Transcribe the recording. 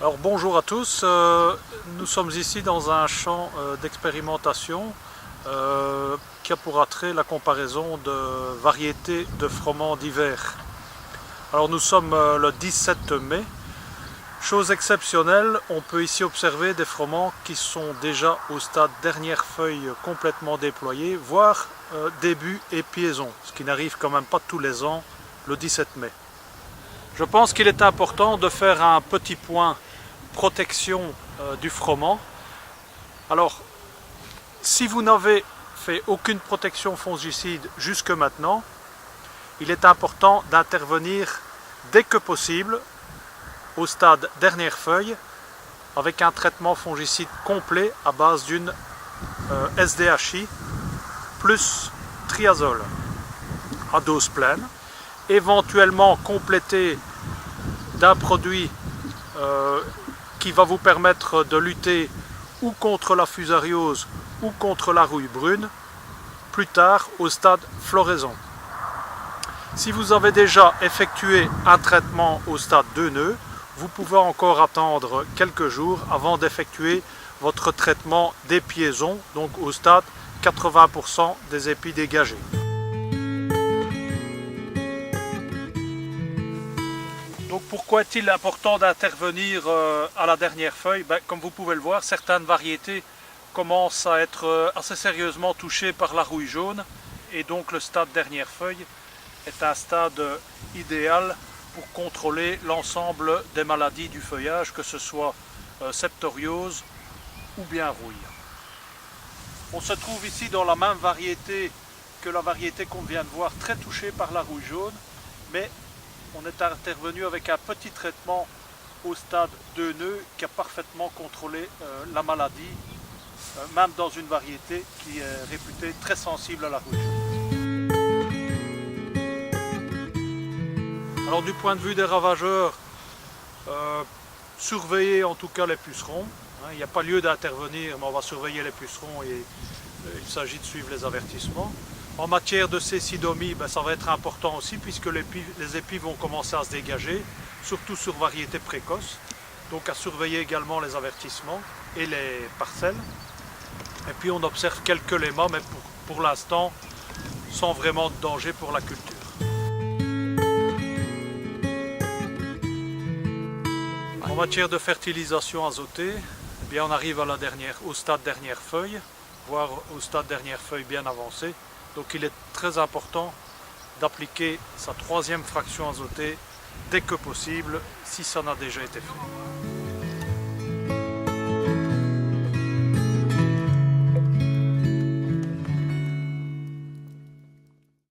Alors bonjour à tous, nous sommes ici dans un champ d'expérimentation qui a pour attrait la comparaison de variétés de froment d'hiver. Alors nous sommes le 17 mai. Chose exceptionnelle, on peut ici observer des froments qui sont déjà au stade dernière feuille complètement déployées, voire début épiaison, ce qui n'arrive quand même pas tous les ans le 17 mai. Je pense qu'il est important de faire un petit point protection du froment. Alors, si vous n'avez fait aucune protection fongicide jusque maintenant, il est important d'intervenir dès que possible au stade dernière feuille avec un traitement fongicide complet à base d'une SDHI plus triazole à dose pleine, éventuellement complété d'un produit qui va vous permettre de lutter ou contre la fusariose ou contre la rouille brune plus tard au stade floraison. Si vous avez déjà effectué un traitement au stade 2 nœuds, vous pouvez encore attendre quelques jours avant d'effectuer votre traitement d'épiaison, donc au stade 80% des épis dégagés. Donc pourquoi est-il important d'intervenir à la dernière feuille? Comme vous pouvez le voir, certaines variétés commencent à être assez sérieusement touchées par la rouille jaune et donc le stade dernière feuille est un stade idéal pour contrôler l'ensemble des maladies du feuillage, que ce soit septoriose ou bien rouille. On se trouve ici dans la même variété que la variété qu'on vient de voir, très touchée par la rouille jaune, mais on est intervenu avec un petit traitement au stade 2 nœuds qui a parfaitement contrôlé la maladie, même dans une variété qui est réputée très sensible à la rouille jaune. Alors du point de vue des ravageurs, surveillez en tout cas les pucerons. Il n'y a pas lieu d'intervenir, mais on va surveiller les pucerons et il s'agit de suivre les avertissements. En matière de cécidomie, ça va être important aussi puisque les épis vont commencer à se dégager, surtout sur variétés précoces. Donc à surveiller également les avertissements et les parcelles. Et puis on observe quelques lémas, mais pour l'instant sans vraiment de danger pour la culture. En matière de fertilisation azotée, on arrive à au stade dernière feuille, voire au stade dernière feuille bien avancé. Donc il est très important d'appliquer sa 3e fraction azotée dès que possible, si ça n'a déjà été fait.